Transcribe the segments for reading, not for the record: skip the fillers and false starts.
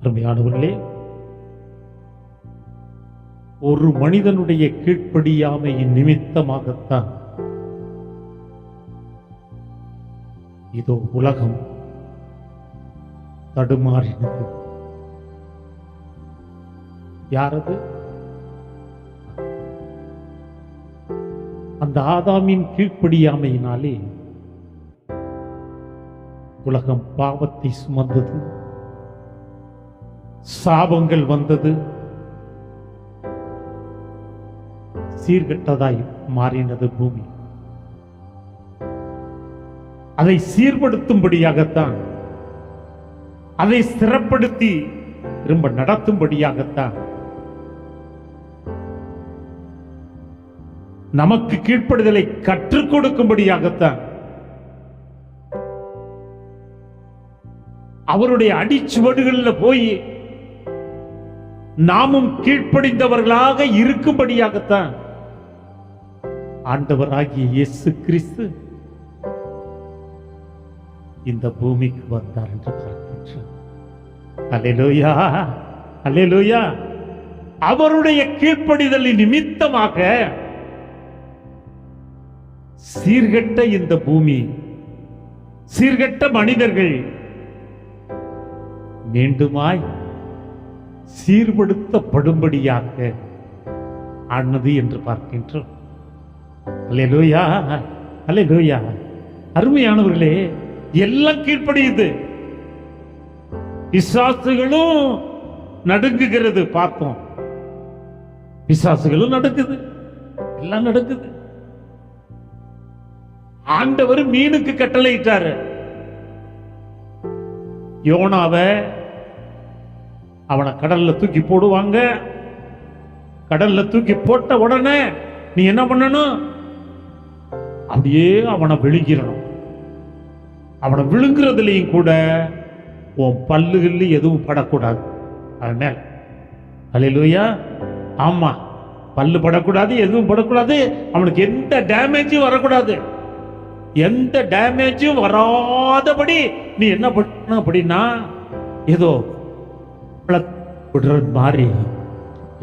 அருமையானவர்களே, ஒரு மனிதனுடைய கீழ்ப்படியாமையின் நிமித்தமாகத்தான் இதோ உலகம் தடுமாறினது. யாரது? அந்த ஆதாமின் கீழ்ப்படியாமையினாலே உலகம் பாவத்தை சுமந்தது, சாபங்கள் வந்தது, சீர்கெட்டதாய் மாறினது பூமி. அதை சீர்படுத்தும்படியாகத்தான், அதை ஸ்திரப்படுத்தி திரும்ப நடத்தும்படியாகத்தான், நமக்கு கீழ்ப்படுதலை கற்றுக் கொடுக்கும்படியாகத்தான் அவருடைய அடிச்சுவடுகளில் போய் நாமும் கீழ்ப்படிந்தவர்களாக இருக்கும்படியாகத்தான் ஆண்டவராகிய இயேசு கிறிஸ்து இந்த பூமிக்கு வந்தார் என்று பார்க்கின்றோம். அல்லேலூயா, அல்லேலூயா. அவருடைய கீழ்ப்படிதலின் நிமித்தமாக சீர்கெட்ட இந்த பூமி, சீர்கெட்ட மனிதர்கள் மீண்டுமாய் சீர்படுத்தப்படும்படியாக ஆனது என்று பார்க்கின்றோம். அல்லேலூயா, அல்லேலூயா. அருமையானவர்களே, எல்லாம் கீழ்ப்படியுது. பிசாசுகளும் நடுங்குகிறது. பார்த்தோம், பிசாசுகளும் நடுங்குது, எல்லாம் நடக்குது. ஆண்டவர் மீனுக்கு கட்டளையிட்டாரு. யோனாவை அவனை கடல்ல தூக்கி போடுவாங்க. கடல்ல தூக்கி போட்ட உடனே நீ என்ன பண்ணணும்? அப்படியே அவனை விழுங்கிடணும். அவனை விழுங்குறதுலையும் கூட உன் பல்லுகள் எதுவும் படக்கூடாது. அதனால அல்லேலூயா. ஆமா, பல்லு படக்கூடாது, எதுவும் படக்கூடாது. அவனுக்கு எந்த டேமேஜும் வரக்கூடாது. எந்த டேமேஜும் வராதபடி நீ என்ன பண்ண அப்படின்னா, ஏதோ விடுறது மாதிரி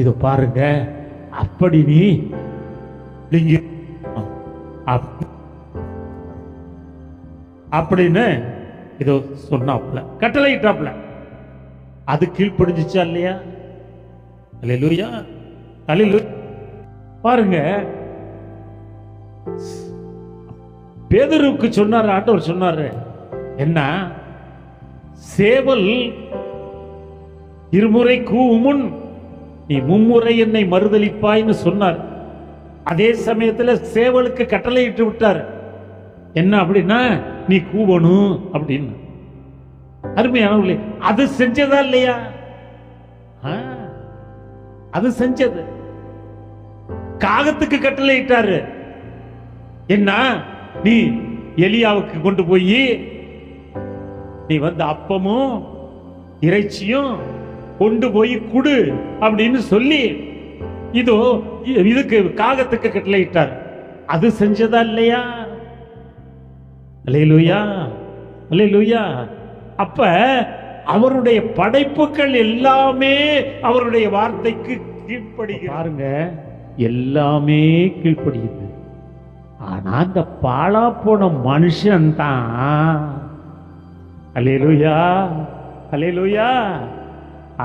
இதோ பாருங்க, அப்படி நீ அப்படின்னு இதோ சொன்னாப்ல, கட்டளையிட்டாப்ல. அது கீழ்ப்படிஞ்சிச்சா இல்லையா? அல்லேலூயா, அல்லேலூயா. பாருங்க, பேதுருக்கு சொன்னார், ஆண்டவர் சொன்னாரு என்ன? சேவல் இருமுறை கூவும் நீ மும்முறை என்னை மறுதலிப்பாய்னு சொன்னார். அதே சமயத்துல சேவலுக்கு கட்டளையிட்டு விட்டார். என்ன அப்படின்னா, நீ கூவணும் அப்படின்னு. அருமையானவர்களே, அது செஞ்சதா இல்லையா? அது செஞ்சது. காகத்துக்கு கட்டளையிட்டாரு. என்ன? நீ எலியாவுக்கு கொண்டு போய் நீ வந்து அப்பமும் இறைச்சியும் கொண்டு போய் குடு அப்படின்னு சொல்லி இதோ இதுக்கு காகத்துக்கு கட்டளையிட்டார். அது செஞ்சதா இல்லையா? அல்லேலூயா, அல்லேலூயா. அப்ப அவருடைய படைப்புகள் எல்லாமே அவருடைய வார்த்தைக்கு கீழ்ப்படிகிறது. பாருங்க, எல்லாமே கீழ்ப்படியுது. ஆனா அந்த பாழா போன மனுஷன் தான், அல்லேலூயா, அல்லேலூயா,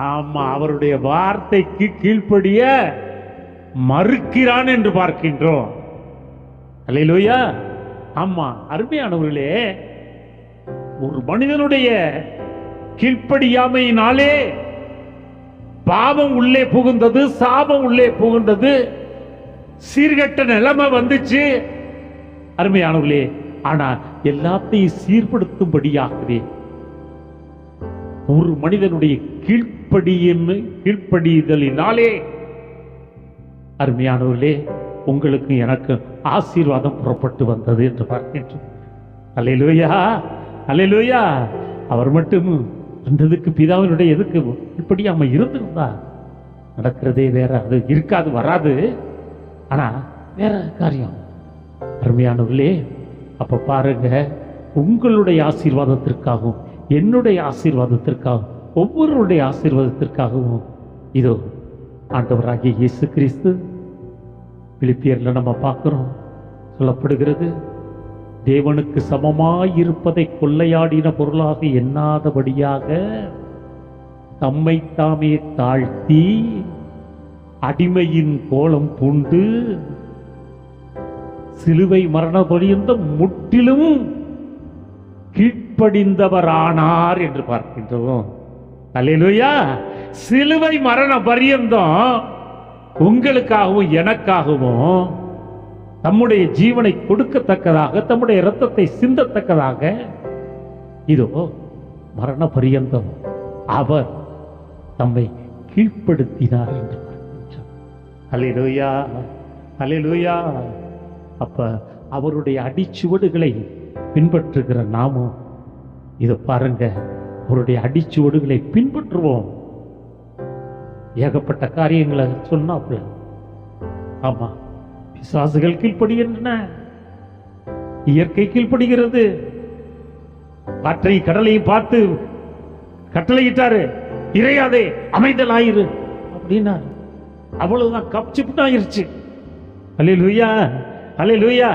ஆமா, அவருடைய வார்த்தைக்கு கீழ்ப்படிய மறுக்கிறான் என்று பார்க்கின்றோம். அல்லேலூயா. ஆமா, அருமையானவர்களே, ஒரு மனிதனுடைய கீழ்ப்படியாமையினாலே பாவம் உள்ளே புகுந்தது, சாபம் உள்ளே புகுந்தது, சீர்கெட்ட நிலைமை வந்துச்சு. அருமையானவர்களே, ஆனா எல்லாத்தையும் சீர்படுத்தும்படியாகவே ஒரு மனிதனுடைய கீழ்ப்படிதலினாலே அருமையானவர்களே, உங்களுக்கு எனக்கு ஆசீர்வாதம் புறப்பட்டு வந்தது என்று பார்க்கின்றோம். அல்லேலூயா, அல்லேலூயா. அவர் மட்டும் வந்ததுக்கு பிதாவினுடைய எதுக்கு கீழ்ப்படியாம இருந்திருந்தா நடக்கிறதே வேற. அது இருக்காது, வராது. ஆனா வேற காரியம். அருமையானவர்களே, அப்ப பாருங்க, உங்களுடைய ஆசீர்வாதத்திற்காகவும் என்னுடைய ஆசீர்வாதத்திற்காகவும் ஒவ்வொருடைய ஆசீர்வாதத்திற்காகவும் இதோ ஆண்டவராகிய இயேசு கிறிஸ்து பிலிப்பியர்ல நம்ம பார்க்கிறோம், சொல்லப்படுகிறது, தேவனுக்கு சமமாய் இருப்பதை கொள்ளையாடின பொருளாக எண்ணாதபடியாக தம்மை தாமே தாழ்த்தி அடிமையின் கோலம் பூண்டு சிலுவை மரண பரியந்தம் முற்றிலும் கீழ்ப்படிந்தவரானார் என்று பார்க்கின்றோம். அல்லேலூயா. சிலுவை மரண பரியந்தம் உங்களுக்காகவும் எனக்காகவும் தம்முடைய ஜீவனை கொடுக்கத்தக்கதாக, தம்முடைய இரத்தத்தை சிந்தத்தக்கதாக இதோ மரண பரியந்தம் அவர் தம்மை கீழ்ப்படுத்தினார் என்று பார்க்கின்றோம். அல்லேலூயா, அல்லேலூயா. அப்ப அவருடைய அடிச்சுவடுகளை பின்பற்றுகிற நாமும் இதை பாருங்க, அவருடைய அடிச்சுவடுகளை பின்பற்றுவோம். ஏகப்பட்ட காரியங்களை சொன்னாப்ல. ஆமா, பிசாசுகள் கீழ்ப்படுகின்றன, இயற்கை கீழ்ப்படுகிறது. காற்றை கடலையும் பார்த்து கட்டளையிட்டாரு, இறையாதே அமைதலாயிரு அப்படின்னா அவ்வளவுதான், கப்சிப்ட் ஆயிருச்சு. அல்லேலூயா, அல்லேலூயா.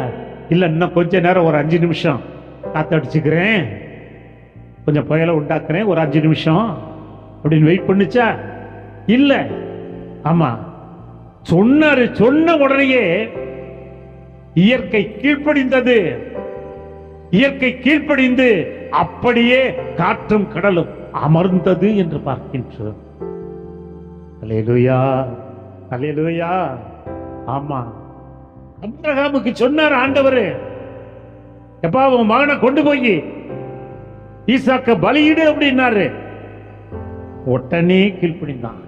இல்ல இன்னும் கொஞ்ச நேரம், ஒரு 5 நிமிஷம் காத்தடிச்சுக்கிறேன், கொஞ்சம் புயலை உண்டாக்குறேன், ஒரு 5 நிமிஷம் அப்படின்னு வெயிட் பண்ணுச்சா? இல்ல. ஆமா, சொன்னாரு. சொன்ன உடனேயே இயற்கை கீழ்ப்படிந்தது. இயற்கை கீழ்ப்படிந்து அப்படியே காற்றும் கடலும் அமர்ந்தது என்று பார்க்கின்றோம். அல்லேலூயா, அல்லேலூயா. ஆமா, அப்ரஹாமுக்கு சொன்னார் ஆண்டவர், எப்பா உன் மகனை கொண்டு போய் ஈசாக்க பலியிடு அப்படின்னாரு. உடனே கீழ்ப்படிந்தான்.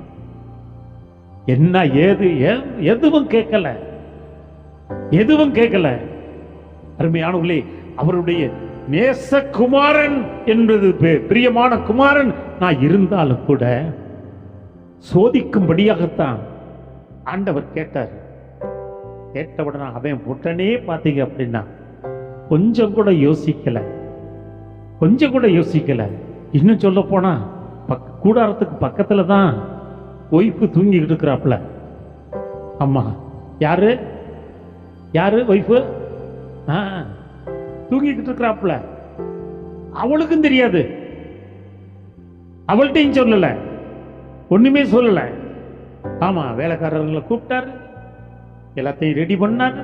என்ன ஏது எதுவும் கேட்கல, எதுவும் கேட்கல. அருமையானவர்களே, அவருடைய நேசகுமாரன் என்பது பிரியமான குமாரன் நான் இருந்தாலும் கூட சோதிக்கும்படியாகத்தான் ஆண்டவர் கேட்டார். கேட்டவுடனே அவன் உடனே பார்த்தீங்க அப்படின்னா கொஞ்சம் கூட யோசிக்கல, கொஞ்சம் கூட யோசிக்கல. இன்னும் சொல்ல போனா கூடாரத்துக்கு பக்கத்துல தான் ஒய்ஃபு தூங்கிக்கிட்டு இருக்கிறாப்புல. ஆமா, யாரு யாரு ஒய்ஃபு தூங்கிக்கிட்டு இருக்கிறாப்புல. அவளுக்கும் தெரியாது, அவள்கிட்டையும் சொல்லல, ஒண்ணுமே சொல்லல. ஆமா, வேலைக்காரர்களை கூப்பிட்டாரு, எல்லாத்தையும் ரெடி பண்ணாரு.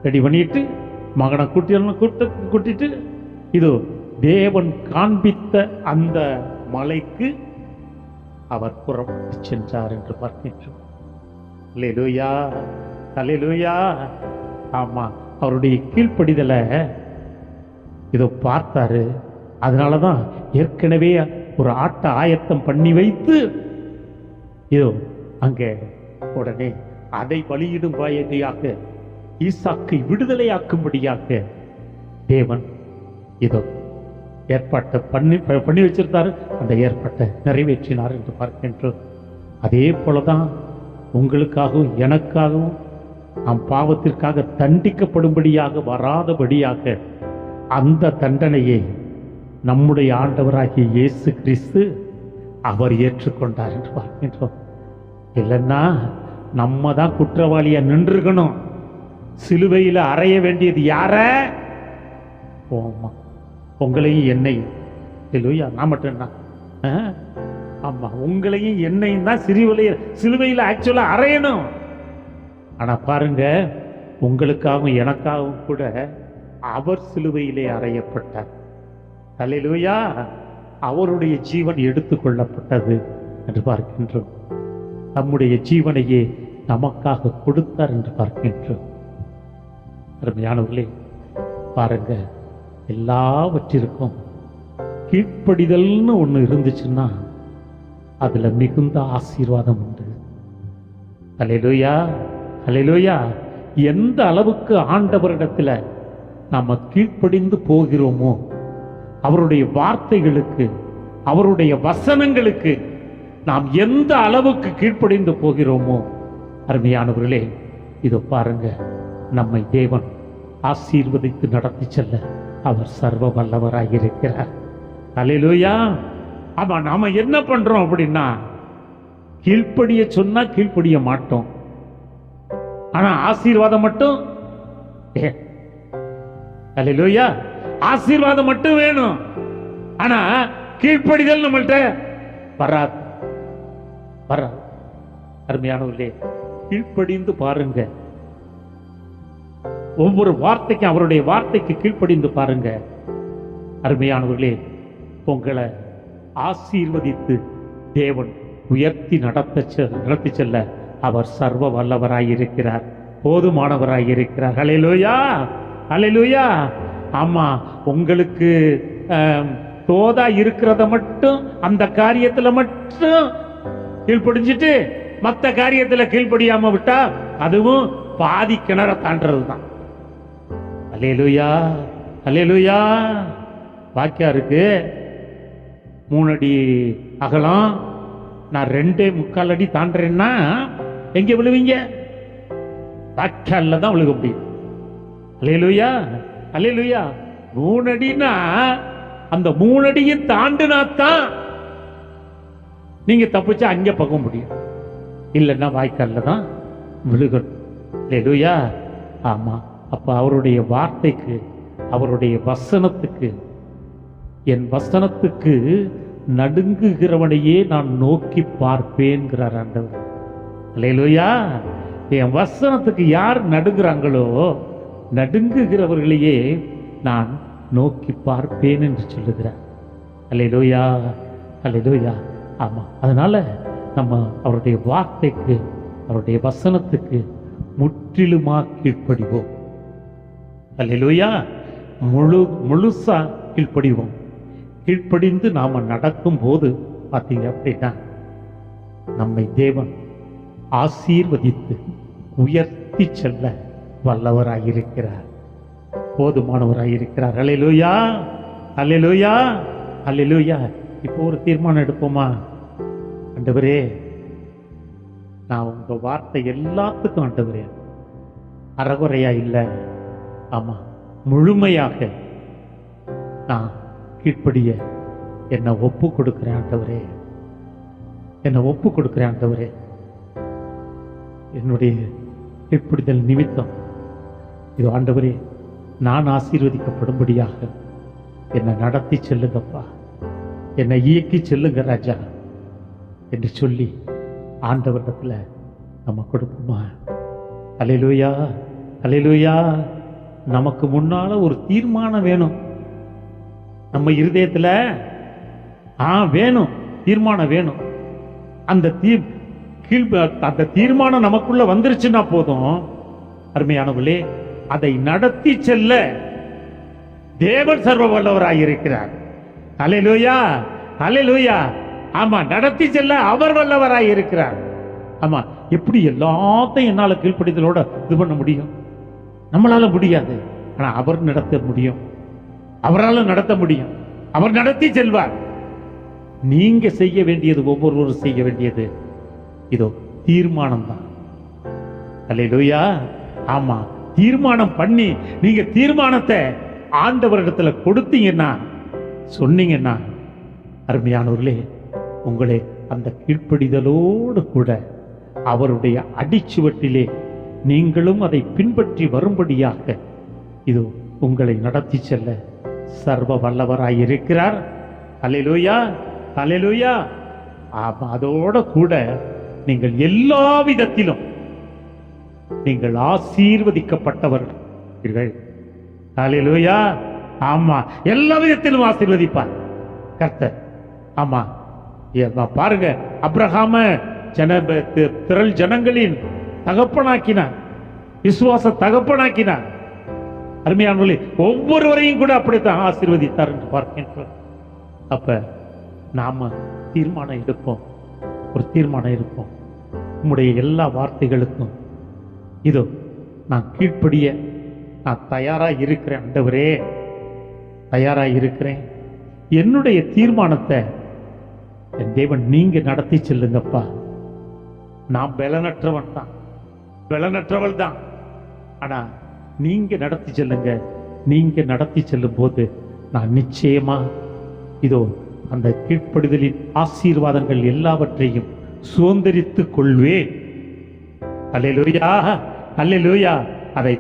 ரெடி பண்ணிட்டு மகனை கூட்டிட்டு இதோ தேவன் காண்பித்த அந்த மலைக்கு அவர் புறப்பட்டு சென்றார் என்று பார்க்கின்றோம். அல்லேலூயா, அல்லேலூயா. ஆமா, அவருடைய கீழ்ப்படிதலை இதோ பார்த்தாரு. அதனாலதான் ஏற்கனவே ஒரு ஆட்டை ஆயத்தம் பண்ணி வைத்து இதோ அங்கே உடனே அதை பலியிடும் வாயகையாக ஈசாக்கை விடுதலையாக்கும்படியாக தேவன் இதோ ஏற்பாட்டை பண்ணி வச்சிருந்தாரு. அந்த ஏற்பாட்டை நிறைவேற்றினார் என்று பார்க்கின்றோம். அதே போலதான் உங்களுக்காகவும் எனக்காகவும் நாம் பாவத்திற்காக தண்டிக்கப்படும்படியாக வராதபடியாக அந்த தண்டனையை நம்முடைய ஆண்டவராகிய இயேசு கிறிஸ்து அவர் ஏற்றுக்கொண்டார் என்று பார்க்கின்றோம். இல்லைன்னா நம்ம தான் குற்றவாளியா நின்றுக்கணும். சிலுவையில் அறைய வேண்டியது யார? உங்களையும் என்னையும். இல்லையா? நான் மட்டும்தான். ஆமா, உங்களையும் என்னையும் தான் சிலுவையில் ஆக்சுவலா அறையணும். ஆனா பாருங்க, உங்களுக்காகவும் எனக்காகவும் கூட அவர் சிலுவையிலே அறையப்பட்டார். அல்லேலூயா. அவருடைய ஜீவன் எடுத்துக்கொள்ளப்பட்டது என்று பார்க்கின்றோம். நம்முடைய ஜீவனையே நமக்காக கொடுத்தார் என்று பார்க்கின்றோம். அருமையானவர்களே, பாருங்க, எல்லாவற்றிற்கும் கீழ்ப்படிதல்னு ஒண்ணு இருந்துச்சுன்னா அதுல மிகுந்த ஆசீர்வாதம் உண்டு. அல்லேலூயா, அல்லேலூயா. எந்த அளவுக்கு ஆண்டவரிடத்துல நாம கீழ்ப்படிந்து போகிறோமோ, அவருடைய வார்த்தைகளுக்கு, அவருடைய வசனங்களுக்கு நாம் எந்த அளவுக்கு கீழ்ப்படிந்து போகிறோமோ, அருமையானவர்களே, இதோ பாருங்க, நம்மை தேவன் ஆசீர்வதித்து நடத்தி செல்ல அவர் சர்வ வல்லவராக இருக்கிறார். அல்லேலூயா, ஆமா, நாம என்ன பண்றோம் அப்படின்னா, கீழ்ப்படிய சொன்னா கீழ்ப்படிய மாட்டோம். ஆனா ஆசீர்வாதம் மட்டும் அல்லேலூயா, ஆசீர்வாதம் மட்டும் வேணும். ஆனா கீழ்ப்படிதல் நம்மள்ட்ட வராது. அருமையானவர்களே, கீழ்ப்படிந்து பாருங்க. ஒவ்வொரு வார்த்தைக்கும் அவருடைய வார்த்தைக்கு கீழ்ப்படிந்து பாருங்க. அருமையானவர்களே, உங்களை ஆசீர்வதித்து தேவன் உயர்த்தி நடத்தி செல்ல அவர் சர்வ வல்லவராயிருக்கிறார், போதுமானவராயிருக்கிறார். ஹல்லேலூயா, ஹல்லேலூயா. ஆமா, உங்களுக்கு தோதா இருக்கிறத மட்டும், அந்த காரியத்துல மட்டும் கீழ்ப்படிஞ்சிட்டு மற்ற காரியத்துல கீழ்ப்படியாம விட்டா அதுவும் பாதி கிணற தாண்டதுதான். அல்லேலூயா, அல்லேலூயா. வாக்கியா இருக்கு, 3 அடி அகலம், நான் 2.25 அடி தாண்டறேன்னா எங்க விழுவீங்க? வாக்கியால தான் விழுக முடியும். அல்லேலூயா, அல்லேலூயா. 3 அடினா அந்த 3 அடியும் தாண்டினாத்தான் நீங்க தப்பிச்சா அங்க பக்க முடியும், இல்லைன்னா வாய்க்கால்ல தான் விழுகணும். அல்லேலூயா. ஆமா, அப்ப அவருடைய வார்த்தைக்கு, அவருடைய வசனத்துக்கு, என் வசனத்துக்கு நடுங்குகிறவனையே நான் நோக்கி பார்ப்பேன்கிறார் ஆண்டவர். அல்லேலூயா. என் வசனத்துக்கு யார் நடுங்குறாங்களோ, நடுங்குகிறவர்களையே நான் நோக்கி பார்ப்பேன் என்று சொல்லுகிறார். அல்லேலூயா, அல்லேலூயா. ஆமா, அதனால நம்ம அவருடைய வார்த்தைக்கு, அவருடைய வசனத்துக்கு முற்றிலுமா கீழ்ப்படிவோம். அல்லேலூயா. முழுசா கீழ்ப்படிவோம். கீழ்ப்படிந்து நாம நடக்கும் போது பார்த்தீங்க அப்படின்னா நம்மை தேவன் ஆசீர்வதித்து உயர்த்தி செல்ல வல்லவராயிருக்கிறார், போதுமானவராயிருக்கிறார். அல்லேலூயா, அல்லேலூயா, அல்லேலூயா. இப்போ ஒரு தீர்மானம் எடுப்போமா? ஆண்டவரே, நான் உங்க வார்த்தை எல்லாத்துக்கும் ஆண்டவரே, அறகுறையா இல்லை, ஆமா முழுமையாக நான் கீழ்ப்படிய என்னை ஒப்பு கொடுக்கிறேன் ஆண்டவரே, என்னை ஒப்பு கொடுக்கிறேன் ஆண்டவரே. என்னுடைய கீழ்ப்படிதல் நிமித்தம் இது ஆண்டவரே, நான் ஆசீர்வதிக்கப்படும்படியாக என்னை நடத்தி செல்லுங்கப்பா, என்னை இயக்கி செல்லுங்க ராஜா என்று சொல்லி ஆண்டவரிடத்துல நம்ம கொடுப்போமா? அல்லேலூயா, அல்லேலூயா. நமக்கு முன்னால ஒரு தீர்மானம் வேணும் நம்ம இருதயத்துல. வேணும், தீர்மானம் வேணும். அந்த தீர்மானம் நமக்குள்ள வந்துருச்சுன்னா போதும். அருமையானவர்களே, அதை நடத்தி செல்ல தேவன் சர்வ வல்லவராயிருக்கிறார். அல்லேலூயா, அல்லேலூயா. ஆமா, நடத்தி செல்ல அவர் வல்லவராயிருக்கிறார். ஆமா, எப்படி எல்லாத்தையும் என்னால கீழ்ப்படிதலோட இது பண்ண முடியும்? நம்மளால முடியாது. ஆனா அவர் நடத்த முடியும், அவரால் நடத்த முடியும், அவர் நடத்தி செல்வார். நீங்க செய்ய வேண்டியது, ஒவ்வொருவரும் செய்ய வேண்டியது இதோ தீர்மானம் தான். அல்லேலூயா. ஆமா, தீர்மானம் பண்ணி நீங்க தீர்மானத்தை ஆண்டவரிடத்துல கொடுத்தீங்கன்னா, சொன்னீங்கன்னா, அருமையானவர்களே, உங்களை அந்த கீழ்ப்படிதலோடு கூட அவருடைய அடிச்சுவட்டிலே நீங்களும் அதை பின்பற்றி வரும்படியாக இது உங்களை நடத்தி செல்ல சர்வ வல்லவராயிருக்கிறார். அல்லேலூயா, அல்லேலூயா. அதோட கூட நீங்கள் எல்லா விதத்திலும் நீங்கள் ஆசீர்வதிக்கப்பட்டவர்கள். அல்லேலூயா. ஆமா, எல்லா விதத்திலும் ஆசீர்வதிப்பார் கர்த்தர். ஆமா, பாருங்க, அப்ரஹாம திரள் ஜனங்களின் தகப்பனாக்கினார், விசுவாச தகப்பனாக்கினார். அருமையானவர்களே, ஒவ்வொருவரையும் கூட அப்படித்தான் ஆசீர்வதித்தார் என்று பார்க்கின்றோம். அப்ப நாம தீர்மானம் எடுப்போம், ஒரு தீர்மானம் இருப்போம். உம்முடைய எல்லா வார்த்தைகளுக்கும் இதோ நான் கீழ்ப்படிய நான் தயாரா இருக்கிறேன் ஆண்டவரே, தயாரா இருக்கிறேன். என்னுடைய தீர்மானத்தை என் தேவன் நீங்க நடத்தி செல்லுங்கப்பா. நான் பலனற்றவன் தான், பலனற்றவள் தான். ஆனா நீங்க நடத்தி செல்லுங்க. நீங்க நடத்தி செல்லும் போது நான் நிச்சயமா இதோ அந்த கீழ்ப்படிதலின் ஆசீர்வாதங்கள் எல்லாவற்றையும் சுதந்தரித்துக் கொள்வேன். அல்லேலூயா, அல்லேலூயா. அதை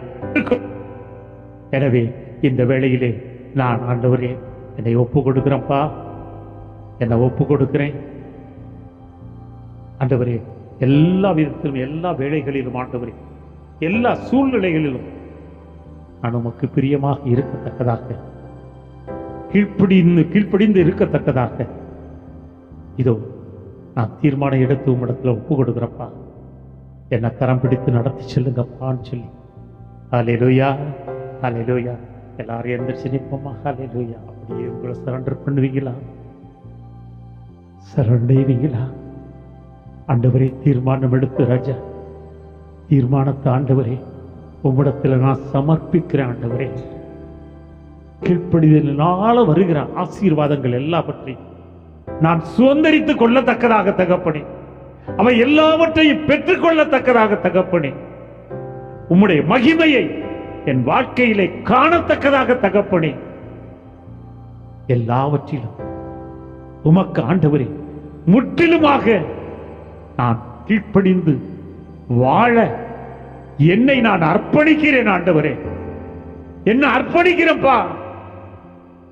எனவே இந்த வேளையிலே நான் ஆண்டவரே என்னை ஒப்பு கொடுக்கிறேன்ப்பா, என்னை ஒப்பு கொடுக்கிறேன் ஆண்டவரே. எல்லா விதத்திலும், எல்லா வேளைகளிலும் ஆண்டவரே, எல்லா சூழ்நிலைகளிலும் நான் உமக்கு பிரியமாக இருக்கத்தக்கதாக, கீழ்ப்படிந்து இருக்கத்தக்கதாக இதோ நான் தீர்மானம் எடுத்து உம்மிடத்துல ஒப்பு கொடுக்கிறப்பா. என்னை கரம் பிடித்து நடத்தி செல்லுங்கப்பான்னு சொல்லி ஹல்லேலூயா, ஹல்லேலூயா. எல்லாரும் எந்திரிச்சு நிற்போமா? ஹல்லேலூயா. அப்படியே உங்களை சரண்டர் பண்ணுவீங்களா? சரண்டைவீங்களா? ஆண்டவரே, தீர்மானம் எடுத்து ராஜா, தீர்மானத்தை ஆண்டவரே உம்மிடத்தில் நான் சமர்ப்பிக்கிறேன். ஆண்டவரே, கீழ்ப்படிதலினால வருகிற ஆசீர்வாதங்கள் எல்லாவற்றையும் நான் சுதந்தரித்துக் கொள்ளத்தக்கதாக தகப்பனே, அவை எல்லாவற்றையும் பெற்றுக் கொள்ளத்தக்கதாக தகப்பனே, உம்முடைய மகிமையை என் வாழ்க்கையிலே காணத்தக்கதாக தகப்பனே, எல்லாவற்றிலும் உமக்கு ஆண்டவரே முற்றிலுமாக நான் கீழ்ப்படிந்து வாழ என்னை நான் அர்ப்பணிக்கிறேன். ஆண்டவரே, என்ன அர்ப்பணிக்கிறேன்ப்பா.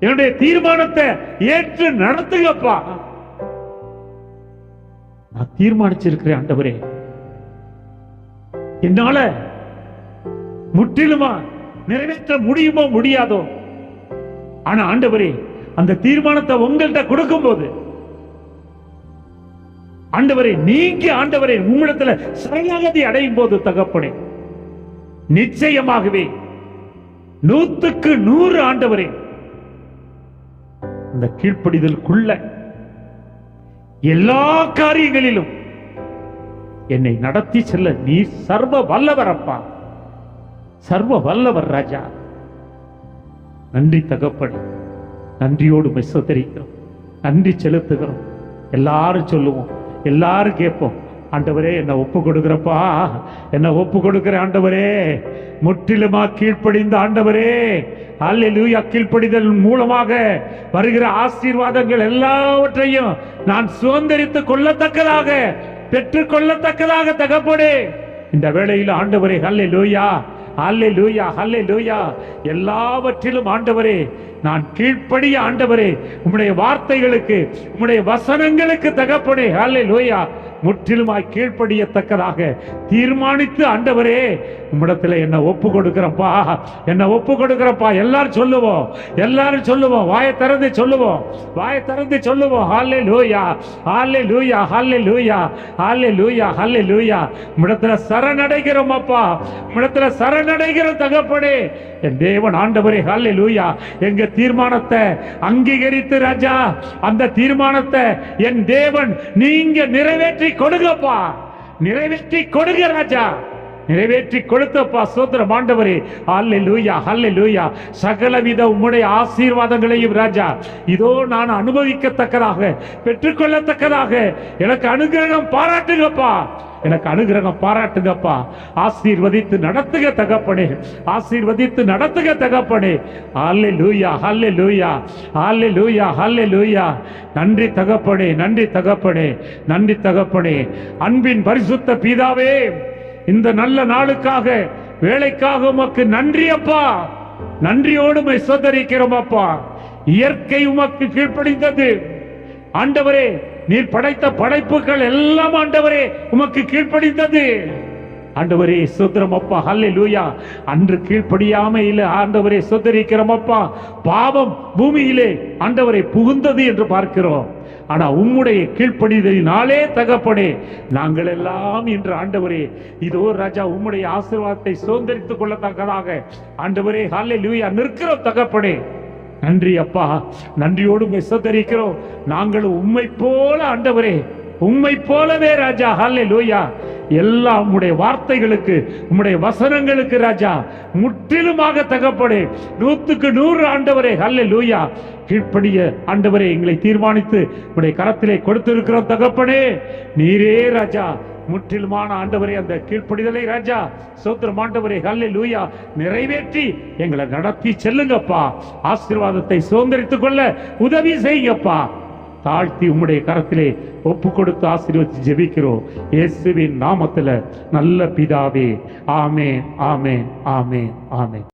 என்னுடைய தீர்மானத்தை ஏற்று நடத்துங்கப்பா. நான் தீர்மானிச்சிருக்கிறேன் ஆண்டவரே, என்னால முற்றிலுமா நிறைவேற்ற முடியுமோ முடியாதோ, ஆனா ஆண்டவரே அந்த தீர்மானத்தை உங்கள்கிட்ட கொடுக்கும் போது ஆண்டவரே, நீங்க ஆண்டவரே உம்மிடத்துல சரணாகதி அடையும் போது தகப்பனே, நிச்சயமாகவே 100க்கு 100 ஆண்டவரே அந்த கீழ்ப்படிதலுக்குள்ள எல்லா காரியங்களிலும் என்னை நடத்தி செல்ல நீ சர்வ வல்லவர் அப்பா, சர்வ வல்லவர் ராஜா. நன்றி தகப்பனே, நன்றியோடு மெசோதரிக்கிறோம், நன்றி செலுத்துகிறோம். எல்லாரும் சொல்லுவோம், எல்லாரும் கேட்போம். ஆண்டவரே, என்னை ஒப்பு கொடுக்கிறப்பா, என்னை ஒப்பு கொடுக்கிற ஆண்டவரே, முற்றிலுமா கீழ்ப்படிந்த ஆண்டவரே. அல்லேலூயா. கீழ்ப்படிதல் மூலமாக வருகிற ஆசீர்வாதங்கள் எல்லாவற்றையும் நான் சுதந்தரித்துக் கொள்ளத்தக்கதாக, பெற்றுக் கொள்ளத்தக்கதாக தகப்பனே இந்த வேளையில் ஆண்டவரே. அல்லேலூயா, அல்லேலூயா, அல்லேலூயா. எல்லாவற்றிலும் ஆண்டவரே நான் கீழ்ப்படிய ஆண்டவரே உம்முடைய வார்த்தைகளுக்கு, உம்முடைய வசனங்களுக்கு தகப்பனே அல்லேலூயா முற்றிலுமாய் கீழ்ப்படியத்தக்கதாக தீர்மானித்து ஆண்டவரே உம்மிடத்துல என்ன ஒப்பு கொடுக்கிறப்பா, என்ன ஒப்பு கொடுக்கிறப்பா. எல்லாரும் சொல்லுவோம், எல்லாரும் சொல்லுவோம், வாயை திறந்து சொல்லுவோம், வாயை திறந்து சொல்லுவோம். அல்லேலூயா, அல்லேலூயா, அல்லேலூயா, அல்லேலூயா, அல்லேலூயா. உம்மிடத்துல சரணடைகிறோம் அப்பா, உம்மிடத்துல சரணடைகிற தகப்பனே என் தேவன் ஆண்டவரே. அல்லேலூயா. எங்க தீர்மானத்தை அங்கீகரித்து ராஜா, அந்த தீர்மானத்தை என் தேவன் நீங்க நிறைவேற்றி கொடுங்கப்பா, நிறைவேற்றி கொடுங்க ராஜா, நிறைவேற்றி கொடுத்தப்பா. சோதரம் ஆண்டவரே. அல்லேலூயா, அல்லேலூயா. சகலவித உம்முடைய ஆசீர்வாதங்களையும் ராஜா இதோ நான் அனுபவிக்கத்தக்கதாக, பெற்றுக்கொள்ளத்தக்கதாக எனக்கு அனுகிரகம் பாராட்டுங்கப்பா, எனக்கு அனுகிரகம் பாராட்டுங்கப்பா. ஆசீர்வதித்து நடத்துக தகப்பனே, ஆசீர்வதித்து நடத்துக தகப்பனே. அல்லேலூயா, அல்லேலூயா, அல்லேலூயா, அல்லேலூயா. நன்றி தகப்பனே, நன்றி தகப்பனே, நன்றி தகப்பனே. அன்பின் பரிசுத்த பிதாவே, இந்த நல்ல நாளுக்காக, வேலைக்காக உமக்கு நன்றி அப்பா. நன்றியோடு உம்மை ஸ்தோத்திரிக்கிறோம் அப்பா. இயற்கை உமக்கு கீழ்ப்படிந்தது ஆண்டவரே. நீர் படைத்த படைப்புகள் எல்லாம் ஆண்டவரே உமக்கு கீழ்ப்படிந்தது ஆண்டவரே. ஸ்தோத்திரம் அப்பா. அல்லேலூயா. அன்று கீழ்ப்படியாமையிலே ஆண்டவரே ஸ்தோத்திரிக்கிறோம் அப்பா. பாவம் பூமியிலே ஆண்டவரே புகுந்தது என்று பார்க்கிறோம். ஆனா உம்முடைய கீழ்ப்படிதலினாலே தகப்பனே நாங்கள் எல்லாம் இன்று ஆண்டவரே இதோ ராஜா உம்முடைய ஆசீர்வாதத்தை சுதந்தரித்துக் கொள்ளத்தக்கதாக ஆண்டவரே அல்லேலூயா நிற்கிறோம் தகப்பனே. நன்றி அப்பா, நன்றியோடு மெசோதரிக்கிறோம். நாங்களும் உம்மை போல ஆண்டவரே, உம்மை போலவே ராஜா அல்லேலூயா எல்லா உம்முடைய வார்த்தைகளுக்கு, உம்முடைய வசனங்களுக்கு ராஜா முற்றிலுமாக தகப்பனே 100க்கு 100 ஆண்டவரே அல்லேலூயா கீழ்ப்படிய ஆண்டவரே எங்களை தீர்மானித்து உம்முடைய கரத்திலே கொடுத்திருக்கிறோம் தகப்பனே. நீரே ராஜா முற்றிலுமான ஆண்டவரே அந்த கீழ்ப்படிதலை ராஜா சோத்திரம் ஆண்டவரே அல்லேலூயா நிறைவேற்றி எங்களை நடத்தி செல்லுங்கப்பா. ஆசீர்வாதத்தை சுதந்தரித்துக் கொள்ள உதவி செய்யுங்கப்பா. தாழ்த்தி உம்முடைய கரத்திலே ஒப்பு கொடுத்து ஆசீர்வதித்து ஜெபிக்கிறோம் இயேசுவின் நாமத்துல நல்ல பிதாவே. ஆமென், ஆமென், ஆமென், ஆமென்.